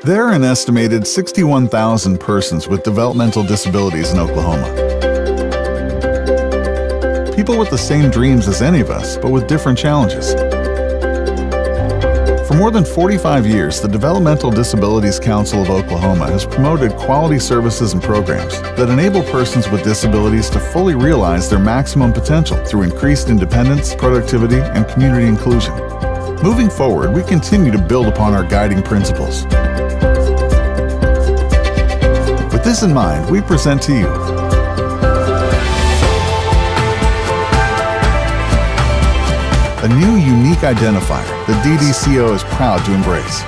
There are an estimated 61,000 persons with developmental disabilities in Oklahoma. People with the same dreams as any of us, but with different challenges. For more than 45 years, the Developmental Disabilities Council of Oklahoma has promoted quality services and programs that enable persons with disabilities to fully realize their maximum potential through increased independence, productivity, and community inclusion. Moving forward, we continue to build upon our guiding principles. With this in mind, we present to you a new unique identifier that DDCO is proud to embrace.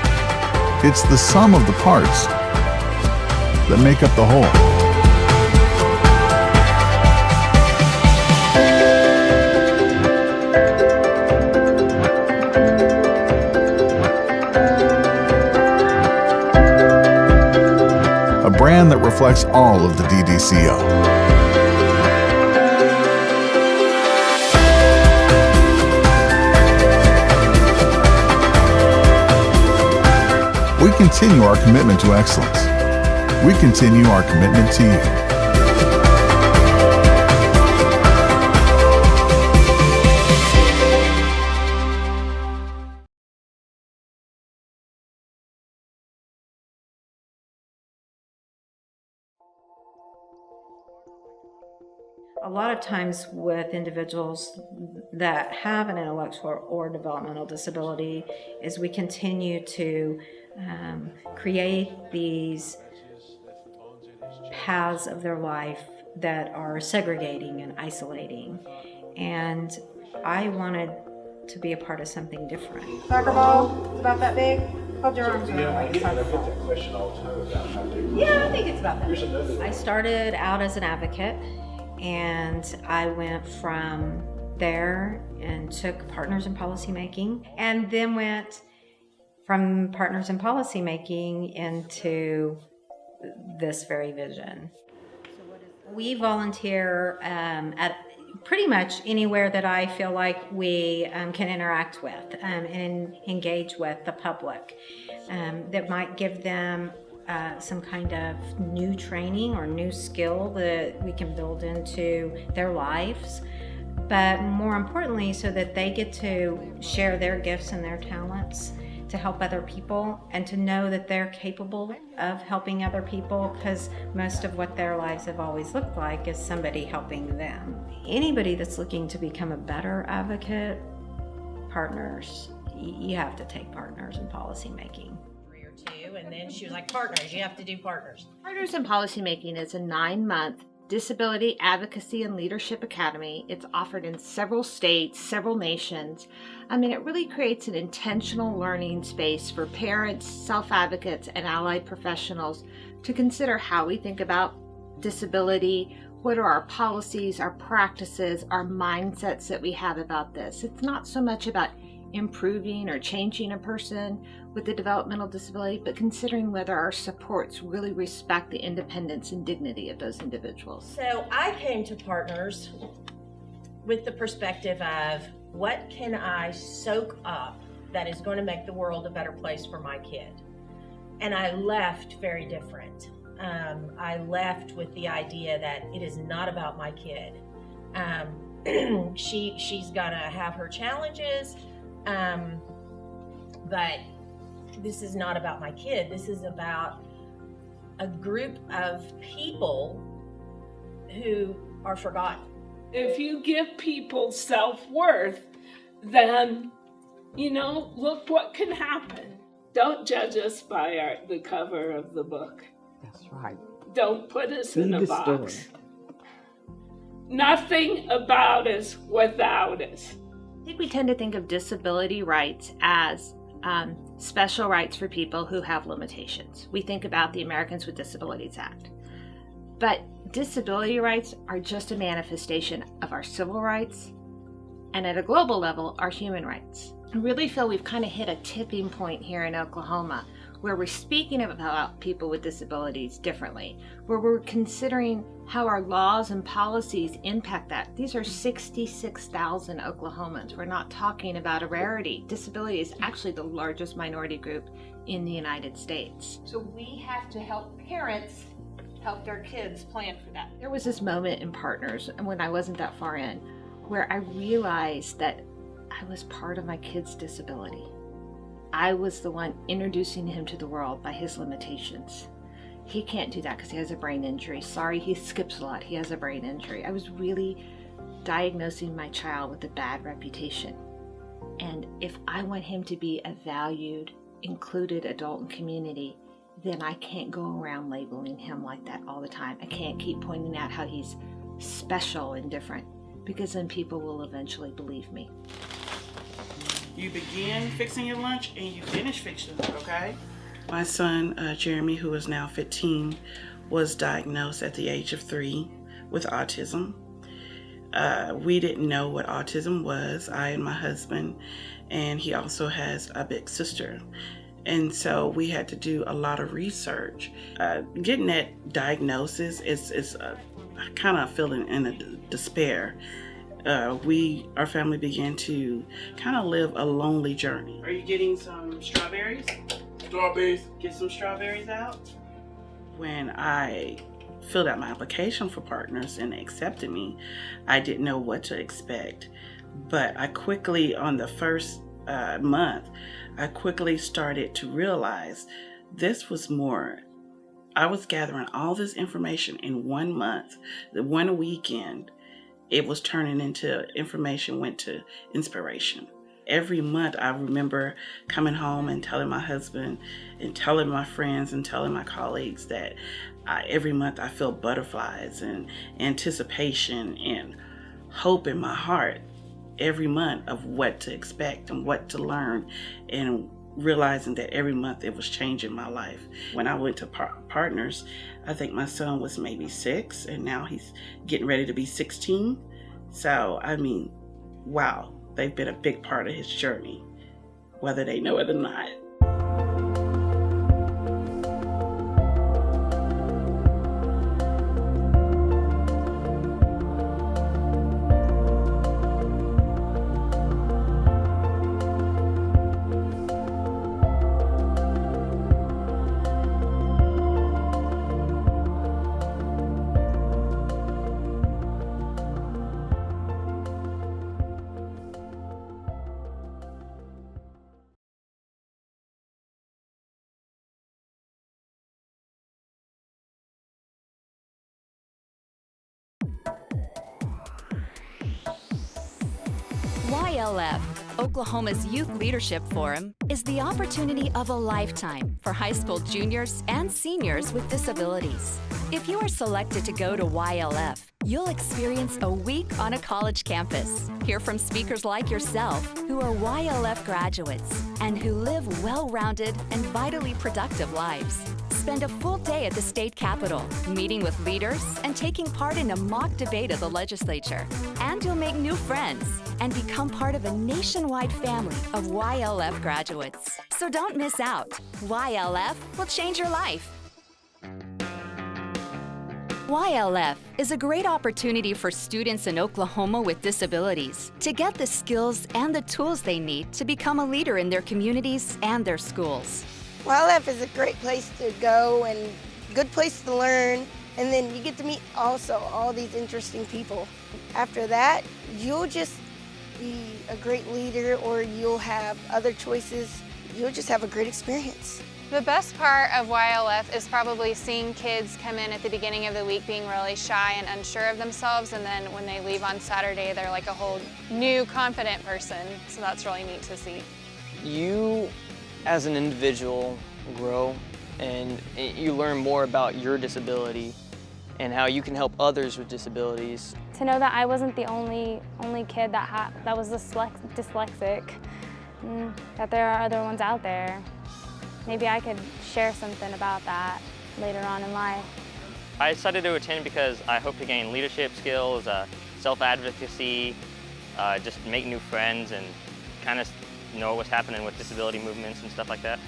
It's the sum of the parts that make up the whole. A brand that reflects all of the DDCO. We continue our commitment to excellence. We continue our commitment to you. A lot of times with individuals that have an intellectual or developmental disability is we continue to create these paths of their life that are segregating and isolating. And I wanted to be a part of something different. Soccer ball, about that big. Hold your arms around like a soccer ball. Yeah, I think it's about that big. I started out as an advocate, and I went from there and took Partners in Policymaking, and then went from Partners in Policymaking into this very vision. We volunteer at pretty much anywhere that I feel like we can interact with and engage with the public that might give them some kind of new training or new skill that we can build into their lives, but more importantly, so that they get to share their gifts and their talents to help other people, and to know that they're capable of helping other people, because most of what their lives have always looked like is somebody helping them. Anybody that's looking to become a better advocate, Partners, you have to take Partners in Policymaking. And then she was like, Partners, you have to do Partners. Partners in Policymaking is a 9-month disability advocacy and leadership academy. It's offered in several states, several nations. I mean, it really creates an intentional learning space for parents, self-advocates, and allied professionals to consider how we think about disability, what are our policies, our practices, our mindsets that we have about this. It's not so much about improving or changing a person with a developmental disability, but considering whether our supports really respect the independence and dignity of those individuals. So I came to Partners with the perspective of, what can I soak up that is going to make the world a better place for my kid? And I left very different. I left with the idea that it is not about my kid. She's gonna have her challenges, but this is not about my kid. This is about a group of people who are forgotten. If you give people self-worth, then, look what can happen. Don't judge us by the cover of the book. That's right. Don't put us in a box. Story. Nothing about us without us. I think we tend to think of disability rights as special rights for people who have limitations. We think about the Americans with Disabilities Act. But disability rights are just a manifestation of our civil rights, and at a global level, our human rights. I really feel we've kind of hit a tipping point here in Oklahoma where we're speaking about people with disabilities differently, where we're considering how our laws and policies impact that. These are 66,000 Oklahomans. We're not talking about a rarity. Disability is actually the largest minority group in the United States. So we have to help parents help their kids plan for that. There was this moment in Partners, and when I wasn't that far in, where I realized that I was part of my kid's disability. I was the one introducing him to the world by his limitations. He can't do that because he has a brain injury. Sorry, he skips a lot. He has a brain injury. I was really diagnosing my child with a bad reputation. And if I want him to be a valued, included adult in community, then I can't go around labeling him like that all the time. I can't keep pointing out how he's special and different, because then people will eventually believe me. You begin fixing your lunch and you finish fixing it, okay? My son, Jeremy, who is now 15, was diagnosed at the age of 3 with autism. We didn't know what autism was, I and my husband, and he also has a big sister. And so we had to do a lot of research. Getting that diagnosis is kind of feeling in a despair. Our family began to kind of live a lonely journey. Are you getting some strawberries? Strawberries. Get some strawberries out. When I filled out my application for Partners and they accepted me, I didn't know what to expect. But I quickly, on the first month, I quickly started to realize this was more. I was gathering all this information in 1 month, the one weekend. It was turning into information, went to inspiration. Every month I remember coming home and telling my husband and telling my friends and telling my colleagues that every month I feel butterflies and anticipation and hope in my heart every month of what to expect and what to learn, and realizing that every month it was changing my life. When I went to Partners, I think my son was maybe 6 and now he's getting ready to be 16. So, I mean, wow, they've been a big part of his journey, whether they know it or not. YLF, Oklahoma's Youth Leadership Forum, is the opportunity of a lifetime for high school juniors and seniors with disabilities. If you are selected to go to YLF, you'll experience a week on a college campus, hear from speakers like yourself who are YLF graduates and who live well-rounded and vitally productive lives. Spend a full day at the state capitol, meeting with leaders and taking part in a mock debate of the legislature. And you'll make new friends and become part of a nationwide family of YLF graduates. So don't miss out. YLF will change your life. YLF is a great opportunity for students in Oklahoma with disabilities to get the skills and the tools they need to become a leader in their communities and their schools. YLF is a great place to go and good place to learn, and then you get to meet also all these interesting people. After that, you'll just be a great leader, or you'll have other choices. You'll just have a great experience. The best part of YLF is probably seeing kids come in at the beginning of the week being really shy and unsure of themselves, and then when they leave on Saturday, they're like a whole new confident person. So that's really neat to see. You, as an individual, grow and you learn more about your disability and how you can help others with disabilities. To know that I wasn't the only kid that was dyslexic, that there are other ones out there. Maybe I could share something about that later on in life. I decided to attend because I hope to gain leadership skills, self-advocacy, just make new friends and kind of know what's happening with disability movements and stuff like that.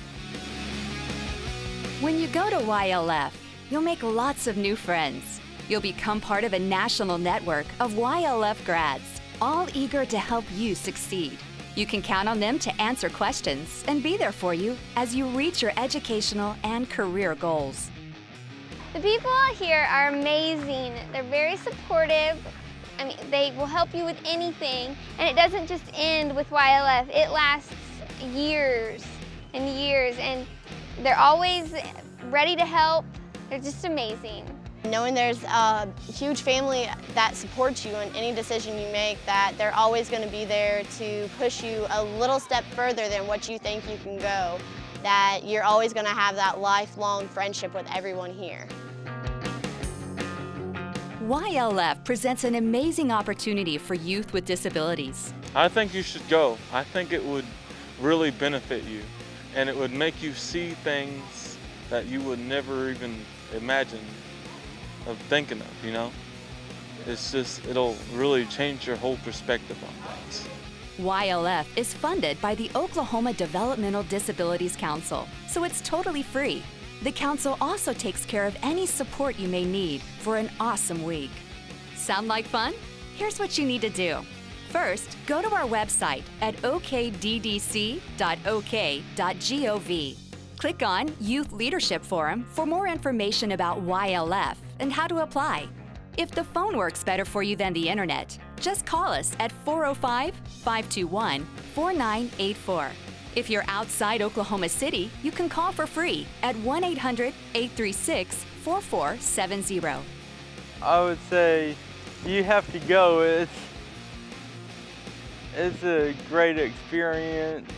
When you go to YLF, you'll make lots of new friends. You'll become part of a national network of YLF grads, all eager to help you succeed. You can count on them to answer questions and be there for you as you reach your educational and career goals. The people here are amazing. They're very supportive. I mean, they will help you with anything, and it doesn't just end with YLF. It lasts years and years, and they're always ready to help. They're just amazing. Knowing there's a huge family that supports you in any decision you make, that they're always going to be there to push you a little step further than what you think you can go, that you're always going to have that lifelong friendship with everyone here. YLF presents an amazing opportunity for youth with disabilities. I think you should go. I think it would really benefit you, and it would make you see things that you would never even imagine of thinking of, you know? It's just, it'll really change your whole perspective on things. YLF is funded by the Oklahoma Developmental Disabilities Council, so it's totally free. The council also takes care of any support you may need for an awesome week. Sound like fun? Here's what you need to do. First, go to our website at okddc.ok.gov. Click on Youth Leadership Forum for more information about YLF and how to apply. If the phone works better for you than the internet, just call us at 405-521-4984. If you're outside Oklahoma City, you can call for free at 1-800-836-4470. I would say you have to go. It's a great experience.